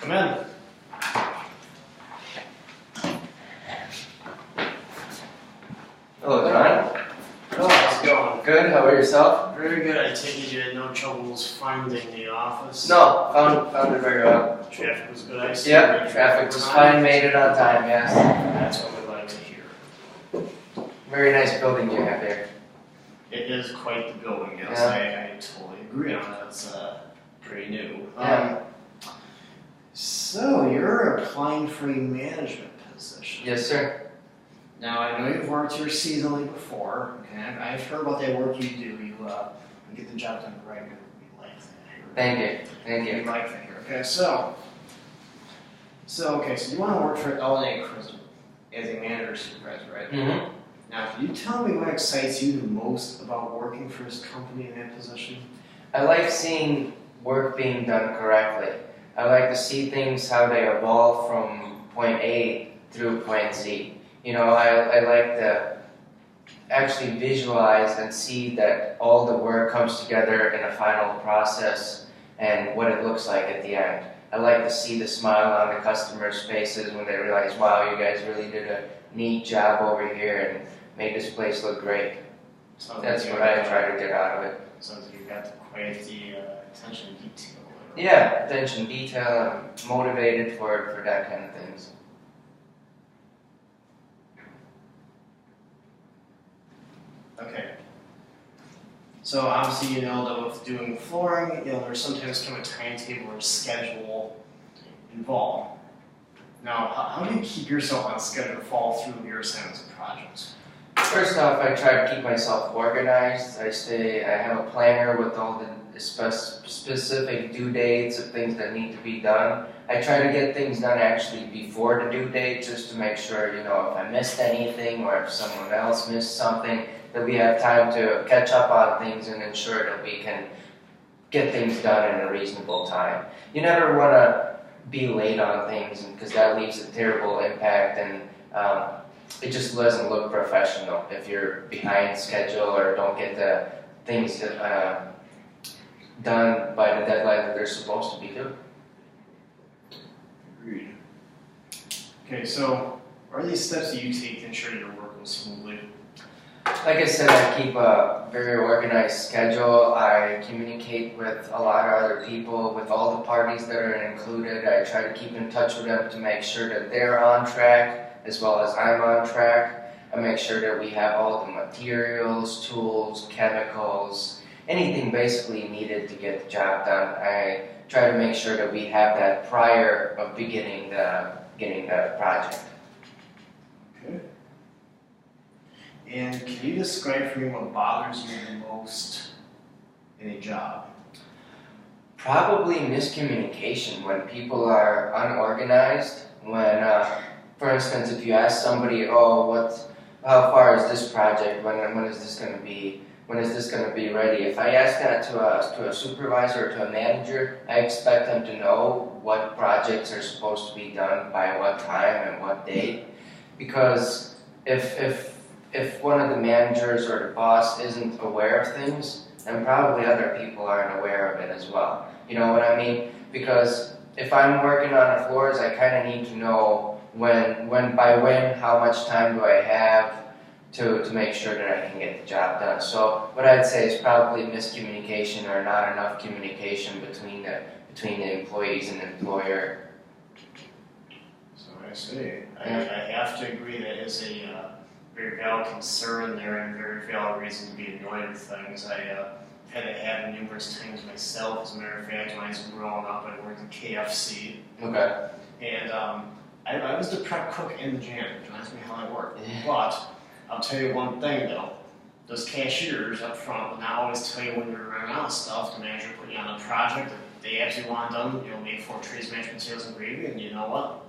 Come in. Hello, John. Oh, how's it going? Good. How about yourself? Very good. I take it you had no troubles finding the office? No, found it very well. Traffic was good, I see. Yep, traffic was fine, made it on time, yes. That's what we like to hear. Very nice building you have here. It is quite the building, yes. Yeah. I totally agree on that. It's pretty new. Yeah. So, you're applying for a management position. Yes, sir. Now, I know you've worked here seasonally before. Okay, I've heard about that work you do. You get the job done right. We like that here. Thank you. Thank We you. like that here. Okay, so you want to work for LA Prison as a manager supervisor, right? Mm-hmm. Now, can you tell me what excites you the most about working for this company in that position? I like seeing work being done correctly. I like to see things how they evolve from point A through point Z. You know, I like to actually visualize and see that all the work comes together in a final process and what it looks like at the end. I like to see the smile on the customers' faces when they realize, wow, you guys really did a neat job over here and made this place look great. That's what I try to get out of it. Sounds like you've got quite the attention to detail. Yeah, attention to detail. I'm motivated for that kind of things. Okay. So obviously you know that with doing flooring, there's sometimes kind of a timetable or schedule involved. Now, how do you keep yourself on schedule to follow through with your assignments and projects? First off, I try to keep myself organized. I have a planner with all the specific due dates of things that need to be done. I try to get things done actually before the due date just to make sure, if I missed anything or if someone else missed something, that we have time to catch up on things and ensure that we can get things done in a reasonable time. You never want to be late on things because that leaves a terrible impact and it just doesn't look professional if you're behind schedule or don't get the things done by the deadline that they're supposed to be due. Agreed. Okay, so what are these steps that you take to ensure your work goes smoothly? Like I said, I keep a very organized schedule. I communicate with a lot of other people, with all the parties that are included. I try to keep in touch with them to make sure that they're on track as well as I'm on track. I make sure that we have all the materials, tools, chemicals, anything basically needed to get the job done. I try to make sure that we have that prior of beginning the project. Okay. And can you describe for me what bothers you the most in a job? Probably miscommunication when people are unorganized. When, for instance, if you ask somebody, how far is this project? When is this going to be? When is this going to be ready? If I ask that to a supervisor or to a manager, I expect them to know what projects are supposed to be done by what time and what date. Because if one of the managers or the boss isn't aware of things, then probably other people aren't aware of it as well. You know what I mean? Because if I'm working on the floors, I kind of need to know how much time do I have to make sure that I can get the job done. So what I'd say is probably miscommunication or not enough communication between the employees and the employer. So I see. I have to agree that is a very valid concern there and very valid reason to be annoyed with things. I had to have numerous times myself. As a matter of fact, when I was growing up, I worked in KFC. Okay. And I was the prep cook and the janitor. Don't ask me how I worked. But I'll tell you one thing though, those cashiers up front will not always tell you when you're running out of stuff. The manager put you on a project that they actually want done, make 4 trays, mashed potatoes, and gravy, and you know what?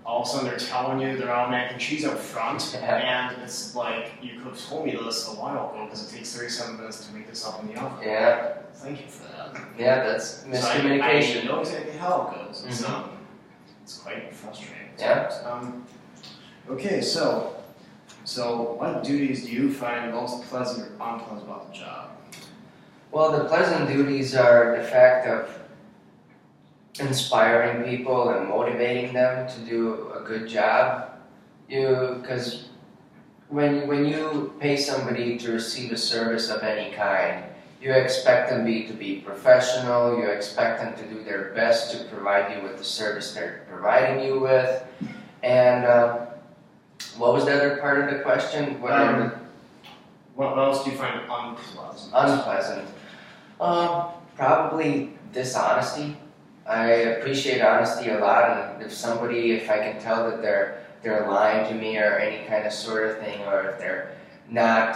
All of a sudden they're telling you they're all mac and cheese up front, and it's like, you could have told me this a while ago because it takes 37 minutes to make this up in the oven. Yeah. Thank you for that. Yeah, that's miscommunication. So I know exactly how it goes. Mm-hmm. It's quite frustrating. Yeah. Okay, so what duties do you find most pleasant or unpleasant about the job? Well, the pleasant duties are the fact of inspiring people and motivating them to do a good job. Because when you pay somebody to receive a service of any kind, you expect them to be professional, you expect them to do their best to provide you with the service they're providing you with. And what was the other part of the question? What else do you find unpleasant? Unpleasant. Probably dishonesty. I appreciate honesty a lot, and if I can tell that they're lying to me or any kind of sort of thing, or if they're not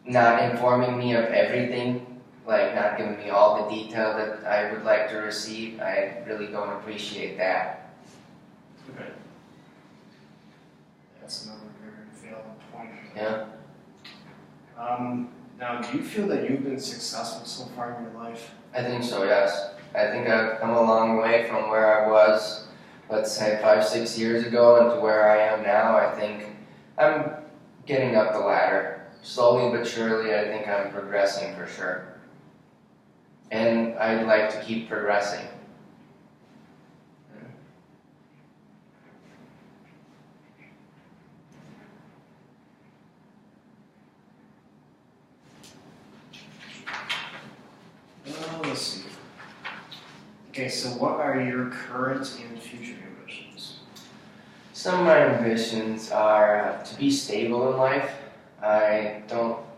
informing me of everything, like not giving me all the detail that I would like to receive, I really don't appreciate that. Okay. That's another very valid point. Yeah. Now, do you feel that you've been successful so far in your life? I think so, yes. I think I've come a long way from where I was, let's say 5-6 years ago, into where I am now. I think I'm getting up the ladder. Slowly but surely, I think I'm progressing for sure. And I'd like to keep progressing. Let's see. Okay, so what are your current and future ambitions? Some of my ambitions are to be stable in life.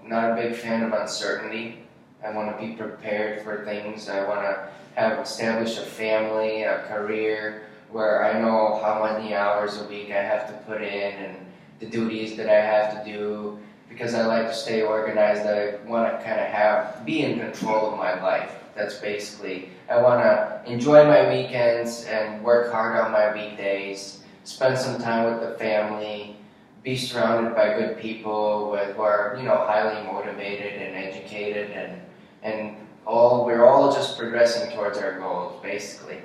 Not a big fan of uncertainty. I want to be prepared for things. I want to establish a family, a career, where I know how many hours a week I have to put in and the duties that I have to do. Because I like to stay organized, I want to kind of be in control of my life. That's basically, I want to enjoy my weekends and work hard on my weekdays, spend some time with the family, be surrounded by good people who are, highly motivated and educated, and we're all just progressing towards our goals, basically.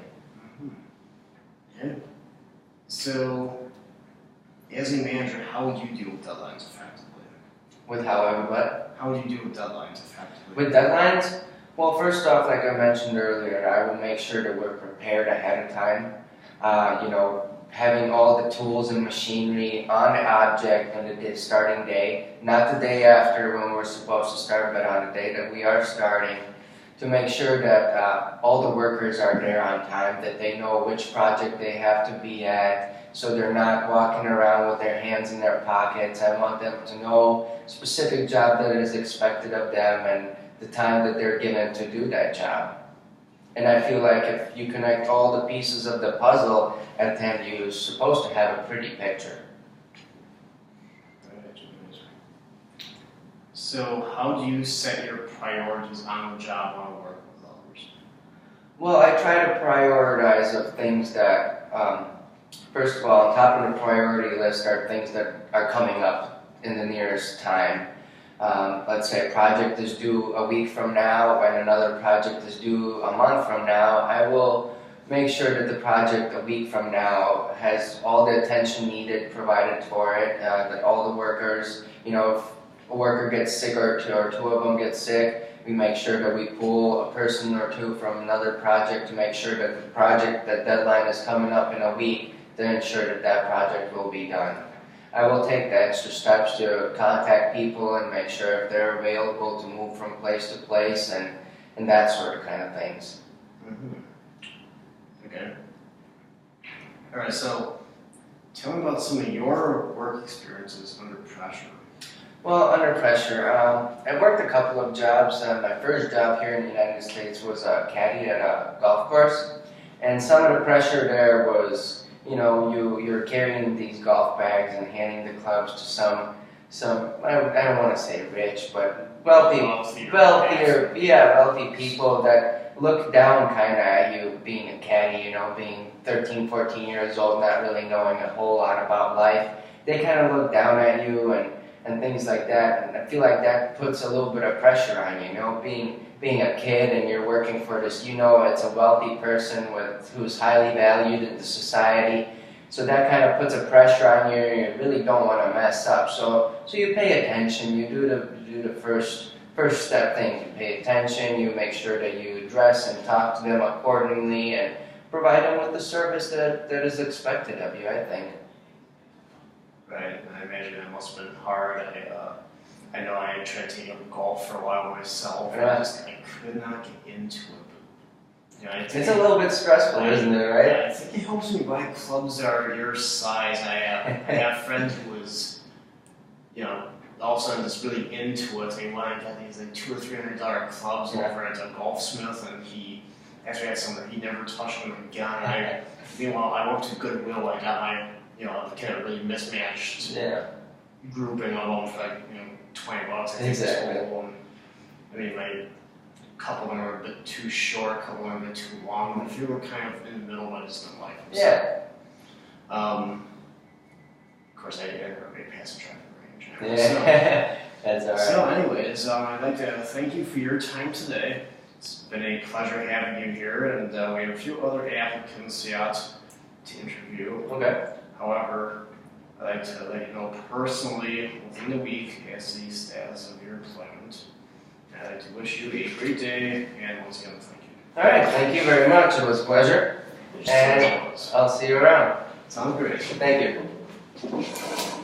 Yeah. So, as a manager, how would you deal with deadlines effectively? With how I would what? How would you deal with deadlines effectively? With deadlines? Well, first off, like I mentioned earlier, I will make sure that we're prepared ahead of time. Having all the tools and machinery on the object on the starting day, not the day after when we're supposed to start, but on the day that we are starting, to make sure that all the workers are there on time, that they know which project they have to be at, so they're not walking around with their hands in their pockets. I want them to know specific job that is expected of them and the time that they're given to do that job. And I feel like if you connect all the pieces of the puzzle, at the end you're supposed to have a pretty picture. So how do you set your priorities on the job while you work with others? Well, I try to prioritize of things that, first of all, on top of the priority list are things that are coming up in the nearest time. Let's say a project is due a week from now and another project is due a month from now. I will make sure that the project a week from now has all the attention needed provided for it, that all the workers, if a worker gets sick or two of them get sick, we make sure that we pull a person or two from another project to make sure that that deadline is coming up in a week to ensure that project will be done. I will take the extra steps to contact people and make sure if they're available to move from place to place and that sort of kind of things. Mm-hmm. Okay. All right, so tell me about some of your work experiences under pressure. Well, under pressure, I worked a couple of jobs. My first job here in the United States was a caddy at a golf course, and some of the pressure there was, you're carrying these golf bags and handing the clubs to some I don't want to say rich, but wealthy people that look down kind of at you being a caddy, being 13, 14 years old, not really knowing a whole lot about life. They kind of look down at you and things like that, and I feel like that puts a little bit of pressure on you, being a kid and you're working for this, it's a wealthy person who's highly valued in the society, so that kind of puts a pressure on you, and you really don't want to mess up, so you pay attention, you do the first step things. You pay attention, you make sure that you address and talk to them accordingly, and provide them with the service that is expected of you, I think. Right, and I imagine it must have been hard. I know I tried to take up golf for a while myself, and I could not get into it. You know, It's a little bit stressful, isn't it, right? Yeah, I think it helps when you buy clubs that are your size. I have a friend who was, you know, all of a sudden just really into it. He went and got these like $200 or $300 clubs over at a golfsmith, and he actually had some that he never touched them again. Meanwhile, I went to Goodwill. I got my, you know, kind of really mismatched grouping of them for like, you know, $20. I think Exactly. I mean, like, a couple of them are a bit too short, a couple of them are a bit too long. But if you were kind of in the middle, I just don't like them. Yeah. Of course, I never made past the traffic range. Yeah. That's all right. So, anyways, I'd like to thank you for your time today. It's been a pleasure having you here, and we have a few other applicants yet to interview. Okay. However, I'd like to let you know personally within the week as the status of your employment. And I'd like to wish you a great day, and once again, thank you. All right. Thank you very much. It was a pleasure. And I'll see you around. Sounds great. Thank you.